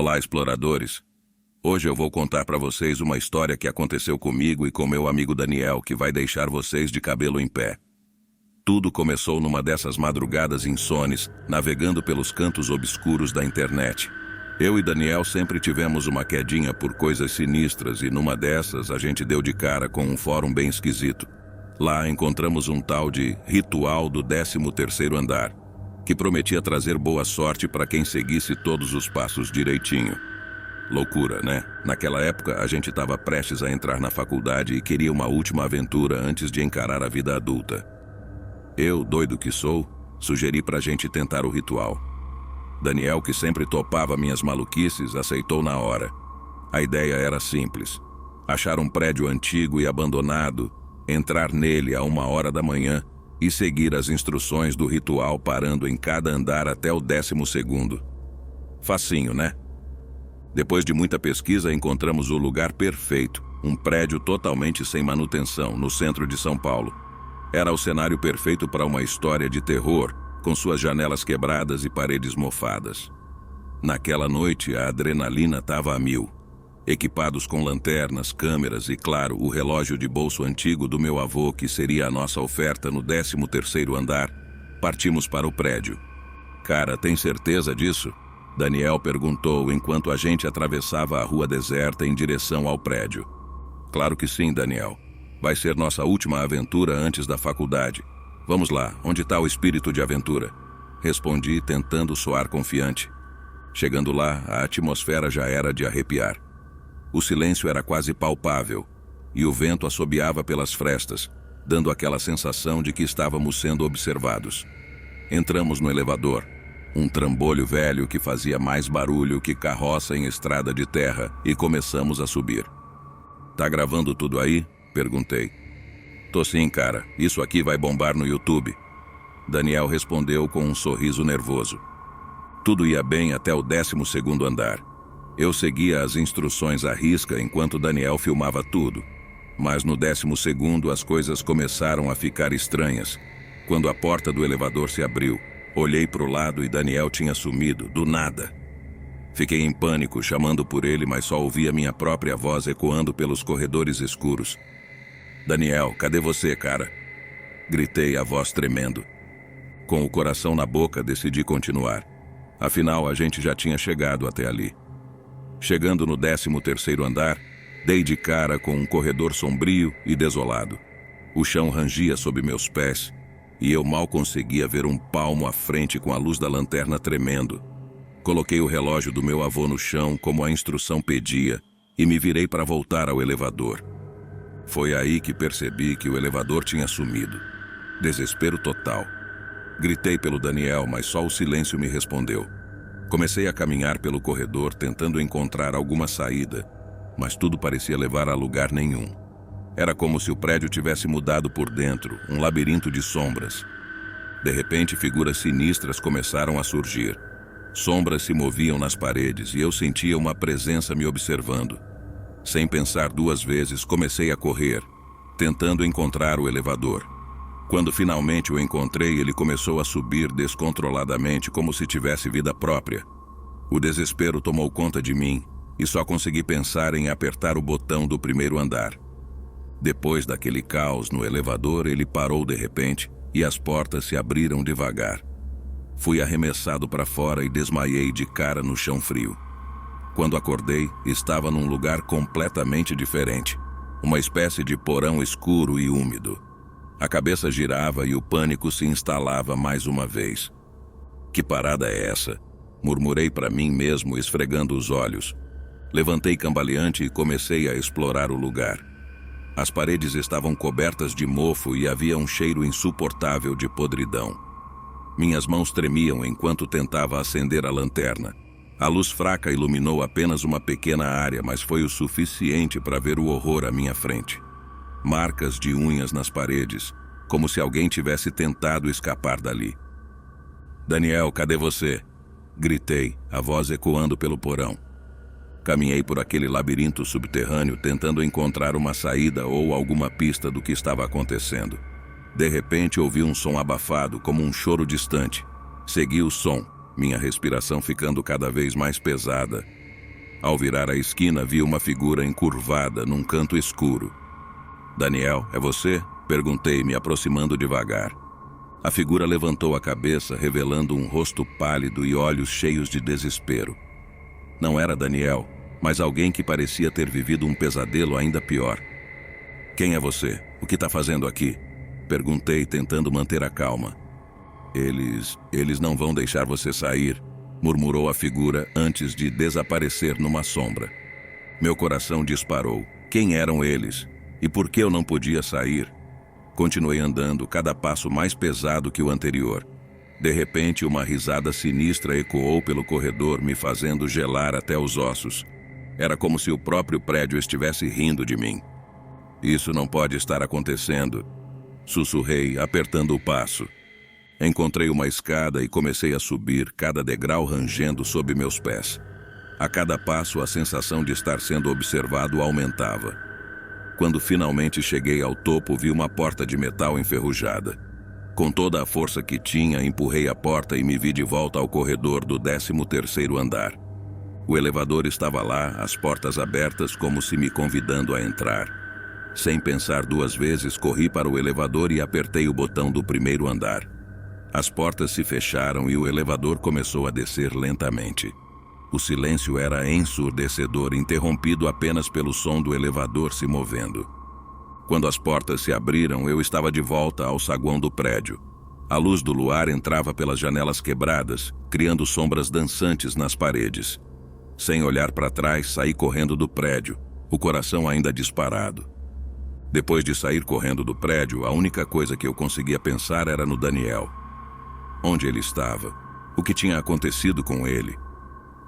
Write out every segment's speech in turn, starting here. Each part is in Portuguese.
Olá, exploradores! Hoje eu vou contar para vocês uma história que aconteceu comigo e com meu amigo Daniel, que vai deixar vocês de cabelo em pé. Tudo começou numa dessas madrugadas insones, navegando pelos cantos obscuros da internet. Eu e Daniel sempre tivemos uma quedinha por coisas sinistras e numa dessas a gente deu de cara com um fórum bem esquisito. Lá encontramos um tal de Ritual do 13º Andar, que prometia trazer boa sorte para quem seguisse todos os passos direitinho. Loucura, né? Naquela época a gente estava prestes a entrar na faculdade e queria uma última aventura antes de encarar a vida adulta. Eu, doido que sou, sugeri pra gente tentar o ritual. Daniel, que sempre topava minhas maluquices, aceitou na hora. A ideia era simples: achar um prédio antigo e abandonado, entrar nele a 1h da manhã e seguir as instruções do ritual, parando em cada andar até o 12º. Facinho, né? Depois de muita pesquisa, encontramos o lugar perfeito, um prédio totalmente sem manutenção, no centro de São Paulo. Era o cenário perfeito para uma história de terror, com suas janelas quebradas e paredes mofadas. Naquela noite, a adrenalina estava a mil. Equipados com lanternas, câmeras e, claro, o relógio de bolso antigo do meu avô, que seria a nossa oferta no 13º andar, partimos para o prédio. Cara, tem certeza disso? Daniel perguntou enquanto a gente atravessava a rua deserta em direção ao prédio. Claro que sim, Daniel. Vai ser nossa última aventura antes da faculdade. Vamos lá, onde está o espírito de aventura? Respondi, tentando soar confiante. Chegando lá, a atmosfera já era de arrepiar. O silêncio era quase palpável, e o vento assobiava pelas frestas, dando aquela sensação de que estávamos sendo observados. Entramos no elevador, um trambolho velho que fazia mais barulho que carroça em estrada de terra, e começamos a subir. Tá gravando tudo aí? Perguntei. Tô sim, cara. Isso aqui vai bombar no YouTube. Daniel respondeu com um sorriso nervoso. Tudo ia bem até o 12º andar. Eu seguia as instruções à risca enquanto Daniel filmava tudo. Mas no 12º as coisas começaram a ficar estranhas. Quando a porta do elevador se abriu, olhei para o lado e Daniel tinha sumido, do nada. Fiquei em pânico, chamando por ele, mas só ouvia minha própria voz ecoando pelos corredores escuros. Daniel, cadê você, cara? Gritei, a voz tremendo. Com o coração na boca, decidi continuar. Afinal, a gente já tinha chegado até ali. Chegando no 13º andar, dei de cara com um corredor sombrio e desolado. O chão rangia sob meus pés e eu mal conseguia ver um palmo à frente com a luz da lanterna tremendo. Coloquei o relógio do meu avô no chão como a instrução pedia e me virei para voltar ao elevador. Foi aí que percebi que o elevador tinha sumido. Desespero total. Gritei pelo Daniel, mas só o silêncio me respondeu. Comecei a caminhar pelo corredor tentando encontrar alguma saída, mas tudo parecia levar a lugar nenhum. Era como se o prédio tivesse mudado por dentro, um labirinto de sombras. De repente, figuras sinistras começaram a surgir. Sombras se moviam nas paredes e eu sentia uma presença me observando. Sem pensar duas vezes, comecei a correr, tentando encontrar o elevador. Quando finalmente o encontrei, ele começou a subir descontroladamente, como se tivesse vida própria. O desespero tomou conta de mim e só consegui pensar em apertar o botão do 1º andar. Depois daquele caos no elevador, ele parou de repente e as portas se abriram devagar. Fui arremessado para fora e desmaiei de cara no chão frio. Quando acordei, estava num lugar completamente diferente. Uma espécie de porão escuro e úmido. A cabeça girava e o pânico se instalava mais uma vez. Que parada é essa? Murmurei para mim mesmo, esfregando os olhos. Levantei cambaleante e comecei a explorar o lugar. As paredes estavam cobertas de mofo e havia um cheiro insuportável de podridão. Minhas mãos tremiam enquanto tentava acender a lanterna. A luz fraca iluminou apenas uma pequena área, mas foi o suficiente para ver o horror à minha frente. Marcas de unhas nas paredes, como se alguém tivesse tentado escapar dali. Daniel, cadê você? Gritei, a voz ecoando pelo porão. Caminhei por aquele labirinto subterrâneo tentando encontrar uma saída ou alguma pista do que estava acontecendo. De repente ouvi um som abafado, como um choro distante. Segui o som, minha respiração ficando cada vez mais pesada, Ao virar a esquina, vi uma figura encurvada num canto escuro. "Daniel, é você?" perguntei, me aproximando devagar. A figura levantou a cabeça, revelando um rosto pálido e olhos cheios de desespero. Não era Daniel, mas alguém que parecia ter vivido um pesadelo ainda pior. "Quem é você? O que está fazendo aqui?" perguntei, tentando manter a calma. Eles não vão deixar você sair", murmurou a figura antes de desaparecer numa sombra. Meu coração disparou. Quem eram eles? E por que eu não podia sair? Continuei andando, cada passo mais pesado que o anterior. De repente, uma risada sinistra ecoou pelo corredor, me fazendo gelar até os ossos. Era como se o próprio prédio estivesse rindo de mim. "Isso não pode estar acontecendo", sussurrei, apertando o passo. Encontrei uma escada e comecei a subir, cada degrau rangendo sob meus pés. A cada passo, a sensação de estar sendo observado aumentava. Quando finalmente cheguei ao topo, vi uma porta de metal enferrujada. Com toda a força que tinha, empurrei a porta e me vi de volta ao corredor do 13º andar. O elevador estava lá, as portas abertas, como se me convidando a entrar. Sem pensar duas vezes, corri para o elevador e apertei o botão do primeiro andar. As portas se fecharam e o elevador começou a descer lentamente. O silêncio era ensurdecedor, interrompido apenas pelo som do elevador se movendo. Quando as portas se abriram, eu estava de volta ao saguão do prédio. A luz do luar entrava pelas janelas quebradas, criando sombras dançantes nas paredes. Sem olhar para trás, saí correndo do prédio, o coração ainda disparado. Depois de sair correndo do prédio, a única coisa que eu conseguia pensar era no Daniel. Onde ele estava? O que tinha acontecido com ele?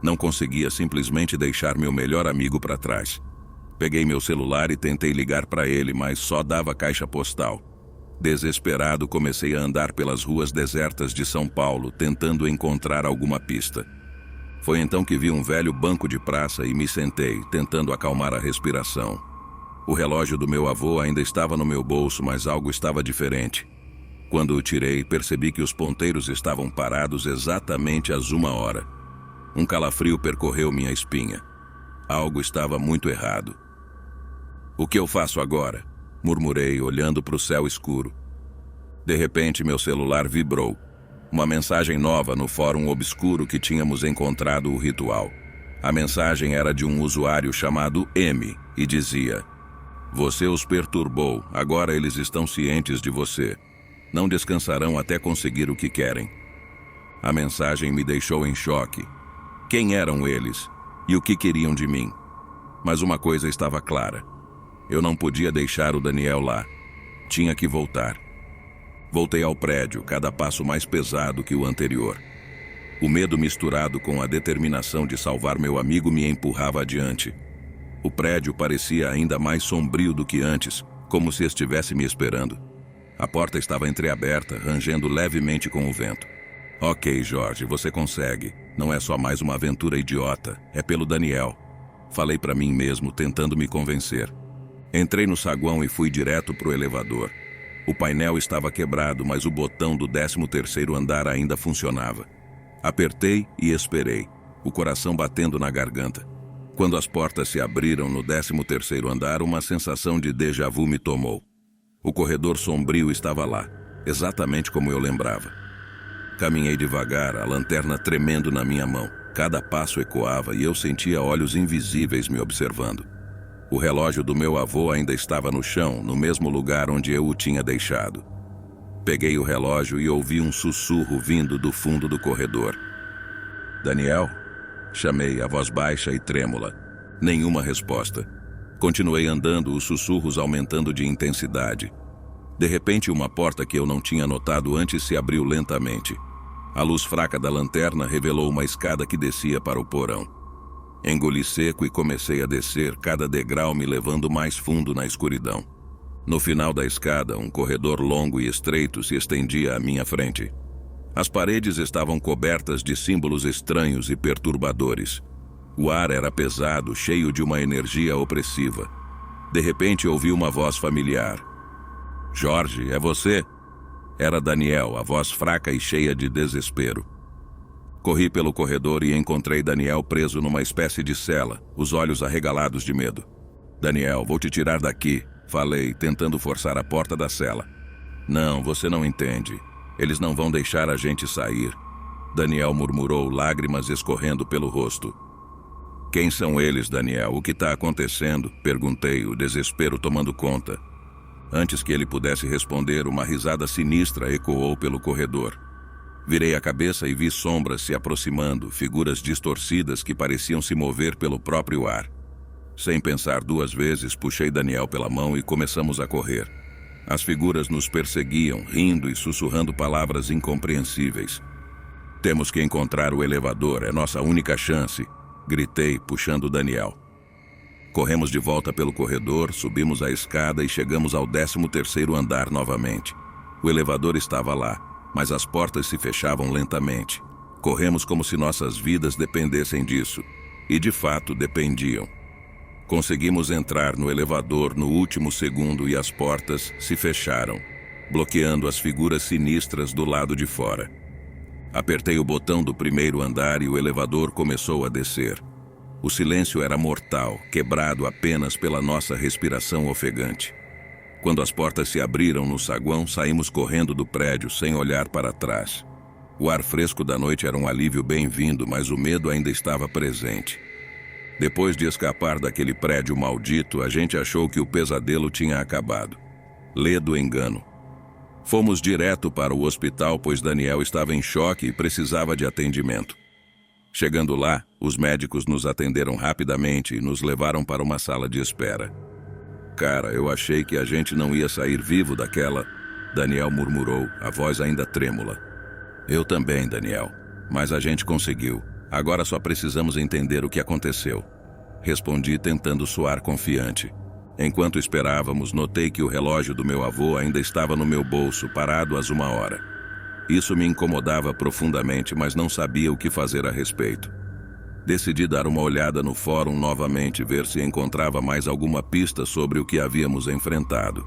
Não conseguia simplesmente deixar meu melhor amigo para trás. Peguei meu celular e tentei ligar para ele, mas só dava caixa postal. Desesperado, comecei a andar pelas ruas desertas de São Paulo, tentando encontrar alguma pista. Foi então que vi um velho banco de praça e me sentei, tentando acalmar a respiração. O relógio do meu avô ainda estava no meu bolso, mas algo estava diferente. Quando o tirei, percebi que os ponteiros estavam parados exatamente às 1h. Um calafrio percorreu minha espinha. Algo estava muito errado. "O que eu faço agora?" murmurei, olhando para o céu escuro. De repente, meu celular vibrou. Uma mensagem nova no fórum obscuro que tínhamos encontrado o ritual. A mensagem era de um usuário chamado M e dizia: "Você os perturbou, agora eles estão cientes de você. Não descansarão até conseguir o que querem." A mensagem me deixou em choque. Quem eram eles? E o que queriam de mim? Mas uma coisa estava clara. Eu não podia deixar o Daniel lá. Tinha que voltar. Voltei ao prédio, cada passo mais pesado que o anterior. O medo misturado com a determinação de salvar meu amigo me empurrava adiante. O prédio parecia ainda mais sombrio do que antes, como se estivesse me esperando. A porta estava entreaberta, rangendo levemente com o vento. "Ok, Jorge, você consegue. Não é só mais uma aventura idiota. É pelo Daniel." Falei para mim mesmo, tentando me convencer. Entrei no saguão e fui direto para o elevador. O painel estava quebrado, mas o botão do 13º andar ainda funcionava. Apertei e esperei, o coração batendo na garganta. Quando as portas se abriram no 13º andar, uma sensação de déjà vu me tomou. O corredor sombrio estava lá, exatamente como eu lembrava. Caminhei devagar, a lanterna tremendo na minha mão. Cada passo ecoava e eu sentia olhos invisíveis me observando. O relógio do meu avô ainda estava no chão, no mesmo lugar onde eu o tinha deixado. Peguei o relógio e ouvi um sussurro vindo do fundo do corredor. "Daniel?" Chamei, a voz baixa e trêmula. Nenhuma resposta. Continuei andando, os sussurros aumentando de intensidade. De repente, uma porta que eu não tinha notado antes se abriu lentamente. A luz fraca da lanterna revelou uma escada que descia para o porão. Engoli seco e comecei a descer, cada degrau me levando mais fundo na escuridão. No final da escada, um corredor longo e estreito se estendia à minha frente. As paredes estavam cobertas de símbolos estranhos e perturbadores. O ar era pesado, cheio de uma energia opressiva. De repente, ouvi uma voz familiar. "Jorge, é você?" Era Daniel, a voz fraca e cheia de desespero. Corri pelo corredor e encontrei Daniel preso numa espécie de cela, os olhos arregalados de medo. Daniel, vou te tirar daqui, falei, tentando forçar a porta da cela. Não, você não entende. Eles não vão deixar a gente sair. Daniel murmurou, lágrimas escorrendo pelo rosto. Quem são eles, Daniel? O que está acontecendo? Perguntei, o desespero tomando conta. Antes que ele pudesse responder, uma risada sinistra ecoou pelo corredor. Virei a cabeça e vi sombras se aproximando, figuras distorcidas que pareciam se mover pelo próprio ar. Sem pensar duas vezes, puxei Daniel pela mão e começamos a correr. As figuras nos perseguiam, rindo e sussurrando palavras incompreensíveis. Temos que encontrar o elevador, é nossa única chance, gritei, puxando Daniel. Corremos de volta pelo corredor, subimos a escada e chegamos ao 13º andar novamente. O elevador estava lá, mas as portas se fechavam lentamente. Corremos como se nossas vidas dependessem disso. E de fato dependiam. Conseguimos entrar no elevador no último segundo e as portas se fecharam, bloqueando as figuras sinistras do lado de fora. Apertei o botão do primeiro andar e o elevador começou a descer. O silêncio era mortal, quebrado apenas pela nossa respiração ofegante. Quando as portas se abriram no saguão, saímos correndo do prédio sem olhar para trás. O ar fresco da noite era um alívio bem-vindo, mas o medo ainda estava presente. Depois de escapar daquele prédio maldito, a gente achou que o pesadelo tinha acabado. Ledo engano. Fomos direto para o hospital, pois Daniel estava em choque e precisava de atendimento. Chegando lá, os médicos nos atenderam rapidamente e nos levaram para uma sala de espera. Cara, eu achei que a gente não ia sair vivo daquela... Daniel murmurou, a voz ainda trêmula. Eu também, Daniel. Mas a gente conseguiu. Agora só precisamos entender o que aconteceu. Respondi tentando soar confiante. Enquanto esperávamos, notei que o relógio do meu avô ainda estava no meu bolso, parado às 1h. Isso me incomodava profundamente, mas não sabia o que fazer a respeito. Decidi dar uma olhada no fórum novamente, ver se encontrava mais alguma pista sobre o que havíamos enfrentado.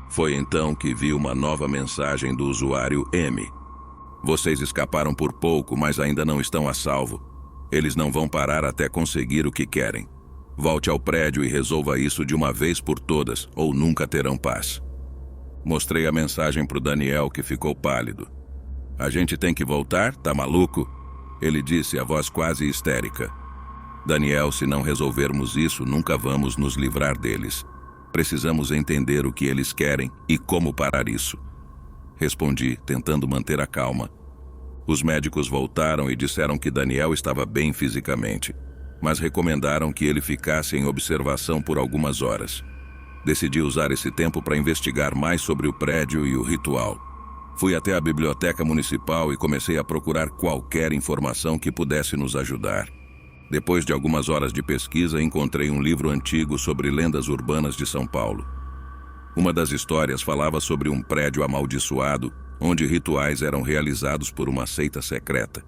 Foi então que vi uma nova mensagem do usuário M. Vocês escaparam por pouco, mas ainda não estão a salvo. Eles não vão parar até conseguir o que querem. Volte ao prédio e resolva isso de uma vez por todas, ou nunca terão paz. Mostrei a mensagem para o Daniel, que ficou pálido. A gente tem que voltar? Tá maluco? Ele disse, a voz quase histérica. Daniel, se não resolvermos isso, nunca vamos nos livrar deles. Precisamos entender o que eles querem e como parar isso. Respondi, tentando manter a calma. Os médicos voltaram e disseram que Daniel estava bem fisicamente, mas recomendaram que ele ficasse em observação por algumas horas. Decidi usar esse tempo para investigar mais sobre o prédio e o ritual. Fui até a biblioteca municipal e comecei a procurar qualquer informação que pudesse nos ajudar. Depois de algumas horas de pesquisa, encontrei um livro antigo sobre lendas urbanas de São Paulo. Uma das histórias falava sobre um prédio amaldiçoado, onde rituais eram realizados por uma seita secreta.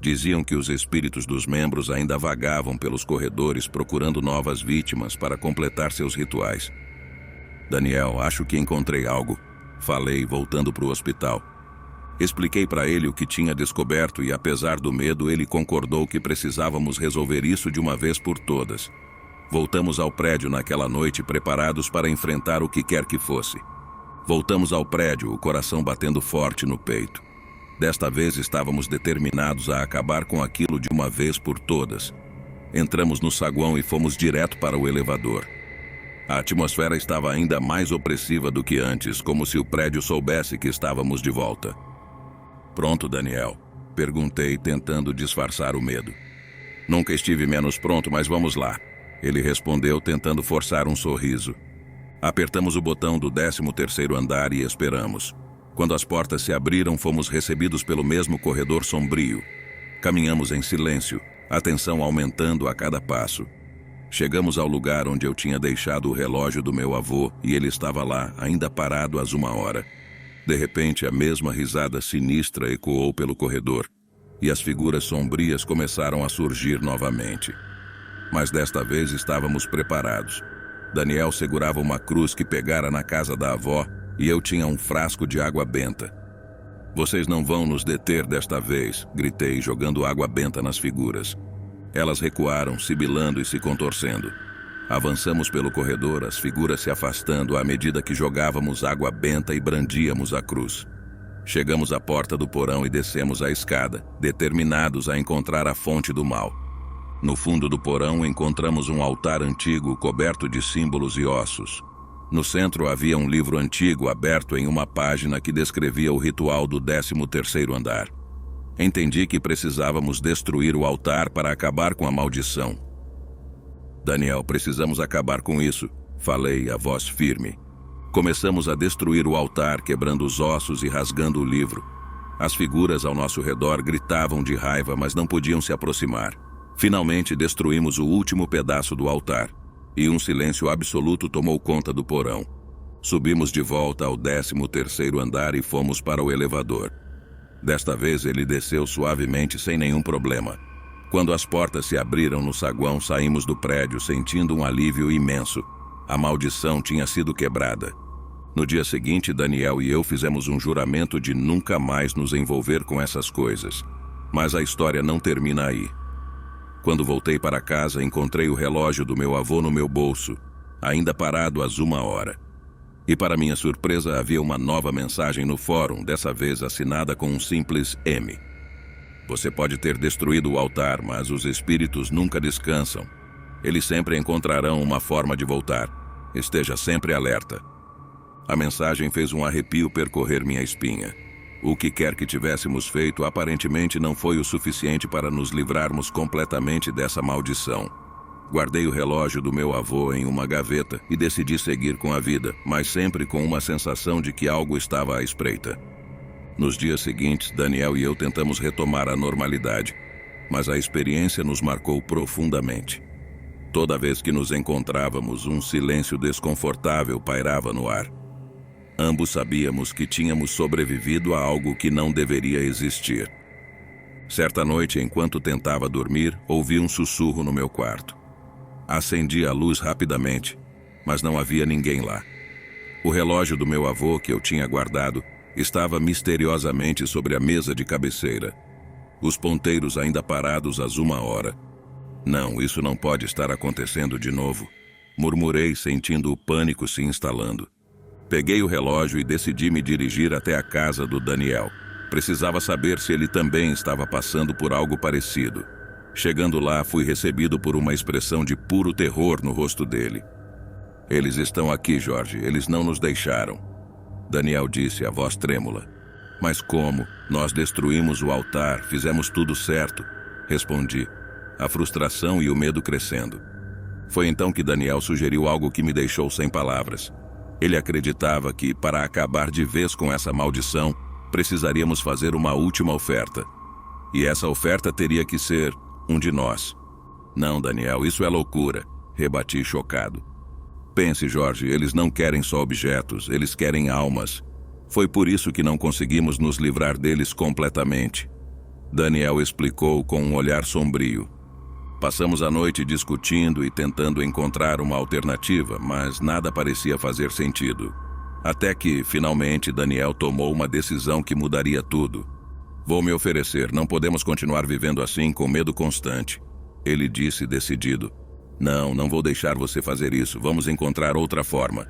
Diziam que os espíritos dos membros ainda vagavam pelos corredores procurando novas vítimas para completar seus rituais. Daniel, acho que encontrei algo. Falei, voltando para o hospital. Expliquei para ele o que tinha descoberto e, apesar do medo, ele concordou que precisávamos resolver isso de uma vez por todas. Voltamos ao prédio naquela noite, preparados para enfrentar o que quer que fosse. Voltamos ao prédio, o coração batendo forte no peito. Desta vez estávamos determinados a acabar com aquilo de uma vez por todas. Entramos no saguão e fomos direto para o elevador. A atmosfera estava ainda mais opressiva do que antes, como se o prédio soubesse que estávamos de volta. Pronto, Daniel? Perguntei, tentando disfarçar o medo. Nunca estive menos pronto, mas vamos lá. Ele respondeu, tentando forçar um sorriso. Apertamos o botão do 13º andar e esperamos. Quando as portas se abriram, fomos recebidos pelo mesmo corredor sombrio. Caminhamos em silêncio, a tensão aumentando a cada passo. Chegamos ao lugar onde eu tinha deixado o relógio do meu avô e ele estava lá, ainda parado às 1h. De repente, a mesma risada sinistra ecoou pelo corredor e as figuras sombrias começaram a surgir novamente. Mas desta vez estávamos preparados. Daniel segurava uma cruz que pegara na casa da avó e eu tinha um frasco de água benta. Vocês não vão nos deter desta vez, gritei, jogando água benta nas figuras. Elas recuaram, sibilando e se contorcendo. Avançamos pelo corredor, as figuras se afastando à medida que jogávamos água benta e brandíamos a cruz. Chegamos à porta do porão e descemos a escada, determinados a encontrar a fonte do mal. No fundo do porão encontramos um altar antigo coberto de símbolos e ossos. No centro havia um livro antigo aberto em uma página que descrevia o ritual do 13º andar. Entendi que precisávamos destruir o altar para acabar com a maldição. Daniel, precisamos acabar com isso, falei, a voz firme. Começamos a destruir o altar, quebrando os ossos e rasgando o livro. As figuras ao nosso redor gritavam de raiva, mas não podiam se aproximar. Finalmente destruímos o último pedaço do altar, e um silêncio absoluto tomou conta do porão. Subimos de volta ao 13º andar e fomos para o elevador. Desta vez ele desceu suavemente sem nenhum problema. Quando as portas se abriram no saguão, saímos do prédio sentindo um alívio imenso. A maldição tinha sido quebrada. No dia seguinte, Daniel e eu fizemos um juramento de nunca mais nos envolver com essas coisas. Mas a história não termina aí. Quando voltei para casa, encontrei o relógio do meu avô no meu bolso, ainda parado às 1h. E para minha surpresa, havia uma nova mensagem no fórum, dessa vez assinada com um simples M. Você pode ter destruído o altar, mas os espíritos nunca descansam. Eles sempre encontrarão uma forma de voltar. Esteja sempre alerta. A mensagem fez um arrepio percorrer minha espinha. O que quer que tivéssemos feito aparentemente não foi o suficiente para nos livrarmos completamente dessa maldição. Guardei o relógio do meu avô em uma gaveta e decidi seguir com a vida, mas sempre com uma sensação de que algo estava à espreita. Nos dias seguintes, Daniel e eu tentamos retomar a normalidade, mas a experiência nos marcou profundamente. Toda vez que nos encontrávamos, um silêncio desconfortável pairava no ar. Ambos sabíamos que tínhamos sobrevivido a algo que não deveria existir. Certa noite, enquanto tentava dormir, ouvi um sussurro no meu quarto. Acendi a luz rapidamente, mas não havia ninguém lá. O relógio do meu avô, que eu tinha guardado, estava misteriosamente sobre a mesa de cabeceira. Os ponteiros ainda parados às 1h. Não, isso não pode estar acontecendo de novo, murmurei, sentindo o pânico se instalando. Peguei o relógio e decidi me dirigir até a casa do Daniel. Precisava saber se ele também estava passando por algo parecido. Chegando lá, fui recebido por uma expressão de puro terror no rosto dele. Eles estão aqui, Jorge, eles não nos deixaram. Daniel disse, a voz trêmula. Mas como? Nós destruímos o altar, fizemos tudo certo. Respondi, a frustração e o medo crescendo. Foi então que Daniel sugeriu algo que me deixou sem palavras. Ele acreditava que, para acabar de vez com essa maldição, precisaríamos fazer uma última oferta. E essa oferta teria que ser um de nós. Não, Daniel, isso é loucura, rebati chocado. Pense, Jorge, eles não querem só objetos, eles querem almas. Foi por isso que não conseguimos nos livrar deles completamente. Daniel explicou com um olhar sombrio. Passamos a noite discutindo e tentando encontrar uma alternativa, mas nada parecia fazer sentido. Até que, finalmente, Daniel tomou uma decisão que mudaria tudo. Vou me oferecer, não podemos continuar vivendo assim com medo constante. Ele disse decidido. Não vou deixar você fazer isso, vamos encontrar outra forma.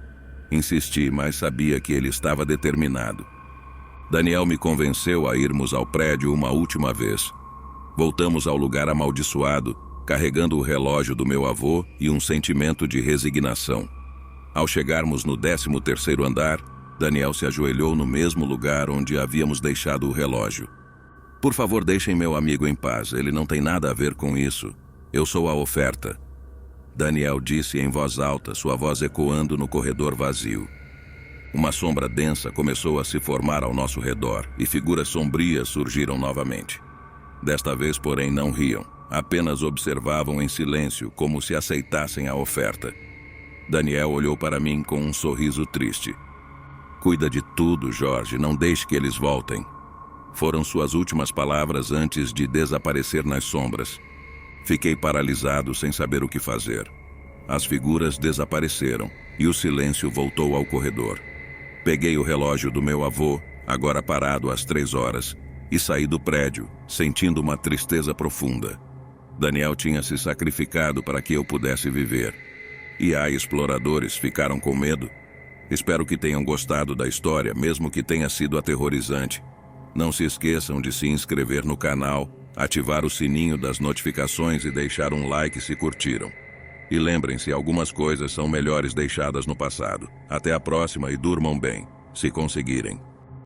Insisti, mas sabia que ele estava determinado. Daniel me convenceu a irmos ao prédio uma última vez. Voltamos ao lugar amaldiçoado, carregando o relógio do meu avô e um sentimento de resignação. Ao chegarmos no 13º andar, Daniel se ajoelhou no mesmo lugar onde havíamos deixado o relógio. Por favor, deixem meu amigo em paz, ele não tem nada a ver com isso. Eu sou a oferta. Daniel disse em voz alta, sua voz ecoando no corredor vazio. Uma sombra densa começou a se formar ao nosso redor e figuras sombrias surgiram novamente. Desta vez, porém, não riam. Apenas observavam em silêncio, como se aceitassem a oferta. Daniel olhou para mim com um sorriso triste. Cuida de tudo, Jorge, não deixe que eles voltem. Foram suas últimas palavras antes de desaparecer nas sombras. Fiquei paralisado sem saber o que fazer. As figuras desapareceram e o silêncio voltou ao corredor. Peguei o relógio do meu avô, agora parado às 3 horas, e saí do prédio, sentindo uma tristeza profunda. Daniel tinha se sacrificado para que eu pudesse viver. E exploradores ficaram com medo? Espero que tenham gostado da história, mesmo que tenha sido aterrorizante. Não se esqueçam de se inscrever no canal, ativar o sininho das notificações e deixar um like se curtiram. E lembrem-se, algumas coisas são melhores deixadas no passado. Até a próxima e durmam bem, se conseguirem.